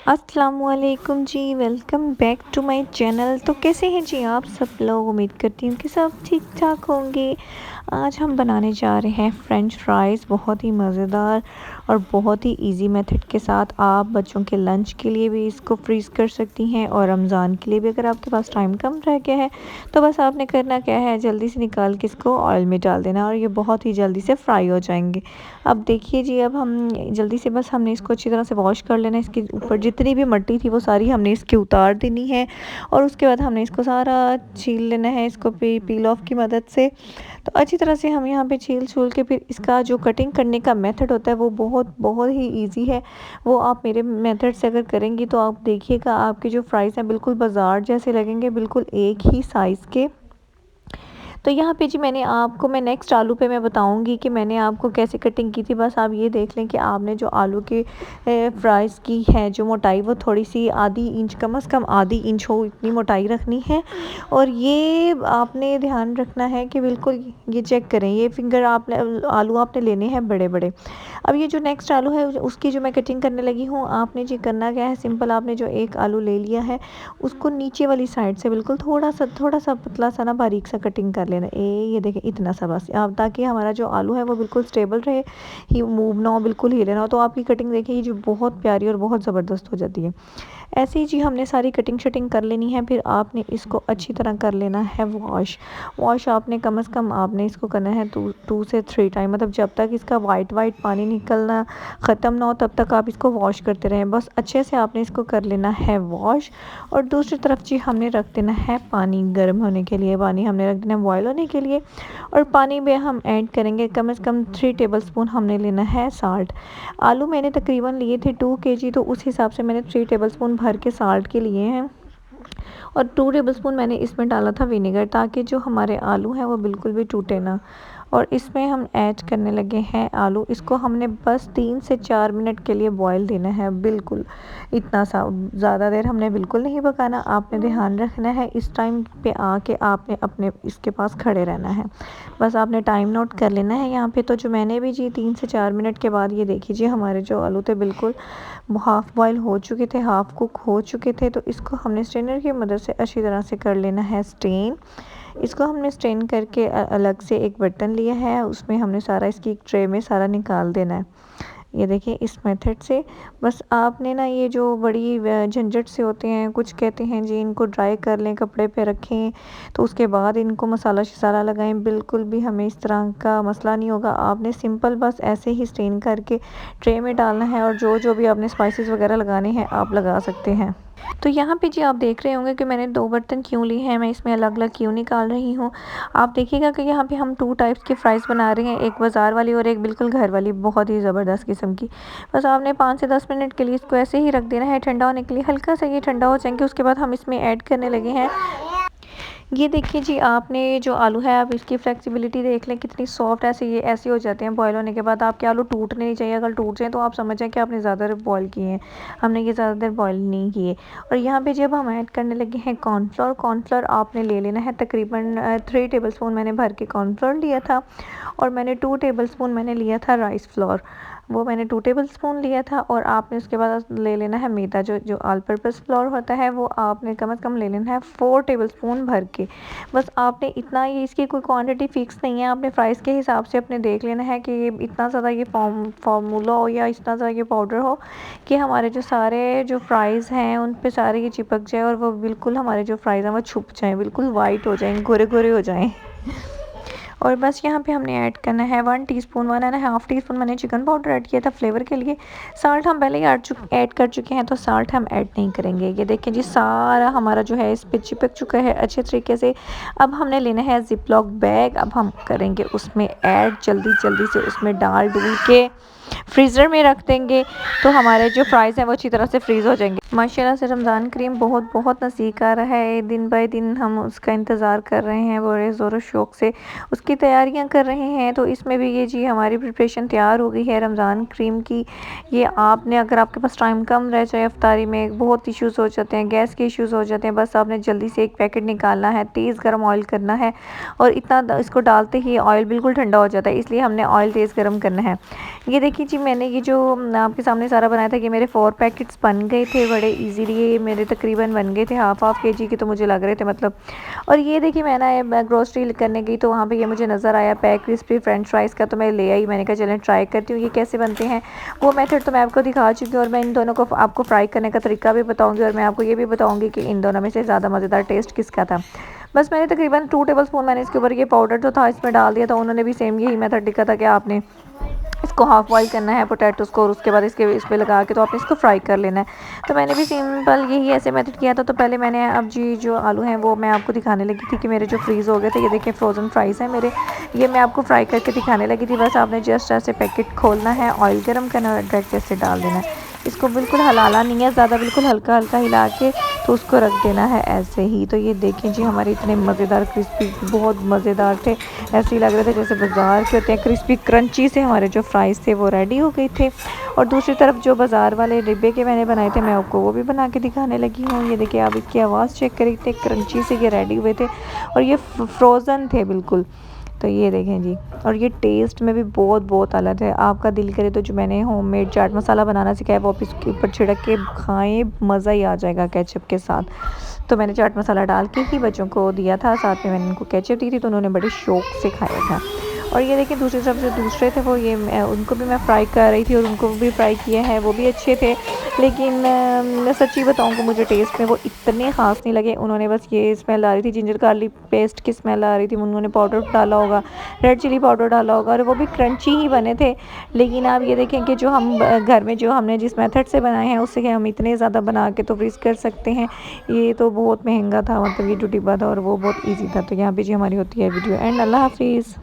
अस्सलामुअलैकुम जी, welcome back to my channel. तो कैसे हैं जी आप सब लोग? उम्मीद करती हूँ कि सब ठीक ठाक होंगे। आज हम बनाने जा रहे हैं फ्रेंच फ्राइज़, बहुत ही मज़ेदार और बहुत ही इजी मेथड के साथ। आप बच्चों के लंच के लिए भी इसको फ्रीज़ कर सकती हैं और रमज़ान के लिए भी। अगर आपके पास टाइम कम रह गया है तो बस आपने करना क्या है, जल्दी से निकाल के इसको ऑयल में डाल देना और ये बहुत ही जल्दी से फ्राई हो जाएंगे। अब देखिए जी, अब हम जल्दी से बस हमने इसको अच्छी तरह से वॉश कर लेना है। इसके ऊपर जितनी भी मिट्टी थी वो सारी हमने इसकी उतार देनी है और उसके बाद हमने इसको सारा छील लेना है, इसको पील ऑफ की मदद से। तो अच्छी तरह से हम यहाँ पे छील के फिर इसका जो कटिंग करने का मेथड होता है वो बहुत बहुत ही इजी है। वो आप मेरे मेथड से अगर करेंगी तो आप देखिएगा आपके जो फ्राइज़ हैं बिल्कुल बाज़ार जैसे लगेंगे, बिल्कुल एक ही साइज़ के। तो यहाँ पे जी मैं नेक्स्ट आलू पे मैं बताऊँगी कि मैंने आपको कैसे कटिंग की थी। बस आप ये देख लें कि आपने जो आलू के फ्राइज़ की है जो मोटाई, वो थोड़ी सी आधी इंच, कम से कम आधी इंच हो, इतनी मोटाई रखनी है। और ये आपने ध्यान रखना है कि बिल्कुल ये चेक करें, ये फिंगर आपने आलू आपने लेने हैं बड़े बड़े। अब ये जो नेक्स्ट आलू है उसकी जो मैं कटिंग करने लगी हूँ, आपने जी करना क्या है, सिंपल आपने जो एक आलू ले लिया है उसको नीचे वाली साइड से बिल्कुल थोड़ा सा पतला सा ना बारीक सा कटिंग कर लेना। ये देखें, इतना सा बस, आप ताकि हमारा जो आलू है वो बिल्कुल स्टेबल रहे, ही मूव ना हो, बिल्कुल हिले ना हो। तो आपकी कटिंग देखिए ये जो बहुत प्यारी और बहुत ज़बरदस्त हो जाती है। ऐसे ही जी हमने सारी कटिंग शटिंग कर लेनी है। फिर आपने इसको अच्छी तरह कर लेना है वॉश आपने कम से कम आपने इसको करना है 2 से 3 टाइम, मतलब जब तक इसका वाइट पानी निकलना ख़त्म ना हो तब तक आप इसको वॉश करते रहें। बस अच्छे से आपने इसको कर लेना है वॉश। और दूसरी तरफ जी हमने रख देना है पानी गर्म होने के लिए, पानी हमने रख देना है बॉयल होने के लिए। और पानी में हम ऐड करेंगे कम से कम 3 टेबलस्पून हमने लेना है साल्ट। आलू मैंने तकरीबन लिए थे 2 kg, तो उस हिसाब से मैंने 3 टेबलस्पून भर के साल्ट के लिए हैं। और 2 टेबलस्पून मैंने इसमें डाला था विनेगर, ताकि जो हमारे आलू हैं वो बिल्कुल भी टूटे ना। और इसमें हम ऐड करने लगे हैं आलू। इसको हमने बस 3 से 4 मिनट के लिए बॉईल देना है, बिल्कुल इतना सा, ज़्यादा देर हमने बिल्कुल नहीं पकाना। आपने ध्यान रखना है इस टाइम पे आके आपने अपने इसके पास खड़े रहना है। बस आपने टाइम नोट कर लेना है यहाँ पे। तो जो मैंने भी जी 3 से 4 मिनट के बाद ये देखिए हमारे जो आलू थे बिल्कुल हाफ़ बॉयल हो चुके थे, हाफ़ कुक हो चुके थे। तो इसको हमने स्ट्रेनर की मदद से अच्छी तरह से कर लेना है स्ट्रेन। इसको हमने स्ट्रेन करके अलग से एक बर्तन लिया है, उसमें हमने सारा इसकी एक ट्रे में सारा निकाल देना है। ये देखिए इस मेथड से। बस आपने ना ये जो बड़ी झंझट से होते हैं, कुछ कहते हैं जी इनको ड्राई कर लें, कपड़े पे रखें, तो उसके बाद इनको मसाला शसाला लगाएं, बिल्कुल भी हमें इस तरह का मसला नहीं होगा। आपने सिंपल बस ऐसे ही स्ट्रेन करके ट्रे में डालना है और जो जो भी आपने स्पाइसेस वगैरह लगाने हैं आप लगा सकते हैं। तो यहाँ पे जी आप देख रहे होंगे कि मैंने 2 बर्तन क्यों लिए हैं, मैं इसमें अलग अलग क्यों निकाल रही हूँ। आप देखिएगा कि यहाँ पे हम 2 टाइप्स की फ़्राइज़ बना रहे हैं, एक बाज़ार वाली और एक बिल्कुल घर वाली, बहुत ही ज़बरदस्त किस्म की। बस आपने 5 से 10 मिनट के लिए इसको ऐसे ही रख देना है ठंडा होने के लिए। हल्का सा ये ठंडा हो जाएंगे, उसके बाद हम इसमें ऐड करने लगे हैं। ये देखिए जी, आपने जो आलू है आप इसकी फ्लेक्सिबिलिटी देख लें कितनी सॉफ्ट, ऐसे हो जाते हैं बॉयल होने के बाद। आपके आलू टूटने नहीं चाहिए, अगर टूट जाए तो आप समझ जाएं कि आपने ज़्यादा देर बॉयल किए हैं। हमने ये ज़्यादा देर बॉयल नहीं किए। और यहाँ पे जब हम ऐड करने लगे हैं कॉर्नफ्लोर आपने ले लेना है तकरीबन 3 टेबलस्पून मैंने भर के कॉर्नफ्लोर लिया था। और मैंने 2 टेबलस्पून मैंने लिया था राइस फ्लोर, वो मैंने 2 टेबलस्पून लिया था। और आपने उसके बाद ले लेना है मैदा, जो जो ऑल पर्पस फ्लोर होता है, वो आपने कम से कम ले लेना है 4 टेबलस्पून भर के। बस आपने इतना, ये इसकी कोई क्वांटिटी फ़िक्स नहीं है, आपने फ्राइज़ के हिसाब से अपने देख लेना है कि ये इतना ज़्यादा ये फार्मूला हो या इतना ज़्यादा ये पाउडर हो कि हमारे जो सारे जो फ्राइज़ हैं उन पे सारे ये चिपक जाए और वो बिल्कुल हमारे जो फ्राइज़ हैं वो छुप जाएँ, बिल्कुल वाइट हो जाएँ, गोरे गोरे हो जाएँ। और बस यहाँ पे हमने ऐड करना है 1 टीस्पून, 1.5 टीस्पून मैंने चिकन पाउडर ऐड किया था फ्लेवर के लिए। साल्ट हम पहले ही ऐड कर चुके हैं, तो साल्ट हम ऐड नहीं करेंगे। ये देखें जी, सारा हमारा जो है इस पे चिपक चुका है अच्छे तरीके से। अब हमने लेना है जिप लॉक बैग, अब हम करेंगे उसमें ऐड, जल्दी जल्दी से उसमें डाल डूल के फ्रीज़र में रख देंगे, तो हमारे जो फ्राइज़ हैं वो अच्छी तरह से फ्रीज़ हो जाएंगे। माशाल्लाह से रमज़ान करीम बहुत बहुत नज़दीक आ रहा है, दिन बाय दिन हम उसका इंतज़ार कर रहे हैं बड़े ज़ोर शौक़ से, उसकी तैयारियां कर रहे हैं। तो इसमें भी ये जी हमारी प्रिपरेशन तैयार हो गई है रमज़ान करीम की। ये आपने, अगर आपके पास टाइम कम रह जाए, इफ्तारी में बहुत इश्यूज़ हो जाते हैं, गैस के इश्यूज़ हो जाते हैं, बस आपने जल्दी से एक पैकेट निकालना है, तेज़ गर्म ऑयल करना है और इतना इसको डालते ही ऑयल बिल्कुल ठंडा हो जाता है, इसलिए हमने ऑयल तेज़ गर्म करना है। ये देखिए जी, मैंने ये जो आपके सामने सारा बनाया था कि मेरे 4 पैकेट्स बन गए थे बड़े इजीली, ये मेरे तकरीबन बन गए थे हाफ केजी के तो मुझे लग रहे थे मतलब। और ये देखिए मैं ना ग्रोसरी करने गई तो वहाँ पे ये मुझे नज़र आया पैक क्रिस्पी फ्रेंच फ्राइज़ का, तो मैं ले आई। मैंने कहा चलें ट्राई करती हूँ ये कैसे बनते हैं। वो मेथड तो मैं आपको दिखा चुकी हूँ और मैं इन दोनों को आपको फ्राई करने का तरीका भी बताऊँगी और मैं आपको ये भी बताऊँगी कि इन दोनों में से ज़्यादा मज़ेदार टेस्ट किसका था। बस मैंने तकरीबन 2 टेबलस्पून मैंने इसके ऊपर ये पाउडर जो था इसमें डाल दिया था। उन्होंने भी सेम यही मेथड लिखा था कि आपने इसको हाफ़ बॉईल करना है पोटैटोज़ को और उसके बाद इसके इस पे लगा के तो आपने इसको फ्राई कर लेना है। तो मैंने भी सिंपल यही ऐसे मेथड किया था। तो पहले मैंने अब जी जो आलू हैं वो मैं आपको दिखाने लगी थी कि मेरे जो फ्रीज़ हो गए थे। ये देखिए फ्रोज़न फ्राइज़ हैं मेरे, ये मैं आपको फ्राई करके दिखाने लगी थी। बस आपने जस्ट ऐसे पैकेट खोलना है, ऑयल गर्म करना है और डायरेक्ट ऐसे डाल देना है। इसको बिल्कुल हिलाना नहीं है ज़्यादा, बिल्कुल हल्का हल्का हिला के तो उसको रख देना है ऐसे ही। तो ये देखें जी हमारे इतने मज़ेदार क्रिस्पी बहुत मज़ेदार थे, ऐसे ही लग रहे थे जैसे बाज़ार के होते हैं क्रिस्पी क्रंची से। हमारे जो फ्राइज़ थे वो रेडी हो गए थे। और दूसरी तरफ जो बाज़ार वाले डिब्बे के मैंने बनाए थे मैं आपको वो भी बना के दिखाने लगी हूँ। ये देखिए आप इसकी आवाज़ चेक करें, इतने क्रंची से ये रेडी हुए थे और ये फ्रोज़न थे बिल्कुल। तो ये देखें जी, और ये टेस्ट में भी बहुत बहुत अलग है। आपका दिल करे तो जो मैंने होममेड चाट मसाला बनाना सिखाया वो आप इसके ऊपर छिड़क के खाएं, मज़ा ही आ जाएगा केचप के साथ। तो मैंने चाट मसाला डाल के ही बच्चों को दिया था, साथ में मैंने उनको केचप दी थी तो उन्होंने बड़े शौक़ से खाया था। और ये देखिए दूसरी तरफ जो दूसरे थे वो ये उनको भी मैं फ्राई कर रही थी और उनको भी फ्राई किया है, वो भी अच्छे थे। लेकिन मैं सच्ची बताऊँ कि मुझे टेस्ट में वो इतने ख़ास नहीं लगे। उन्होंने बस ये स्मेल आ रही थी, जिंजर गार्लिक पेस्ट की स्मेल आ रही थी। उन्होंने पाउडर डाला होगा, रेड चिली पाउडर डाला होगा और वो भी क्रंची ही बने थे। लेकिन आप ये देखें कि जो हम घर में जो हमने जिस मेथड से बनाए हैं उससे हम इतने ज़्यादा बना के तो फ्रीज़ कर सकते हैं। ये तो बहुत महंगा था, मतलब ये जो डिब्बा था और वो बहुत ईजी था। तो यहाँ पर जी हमारी होती है वीडियो एंड अल्लाह हाफिज़।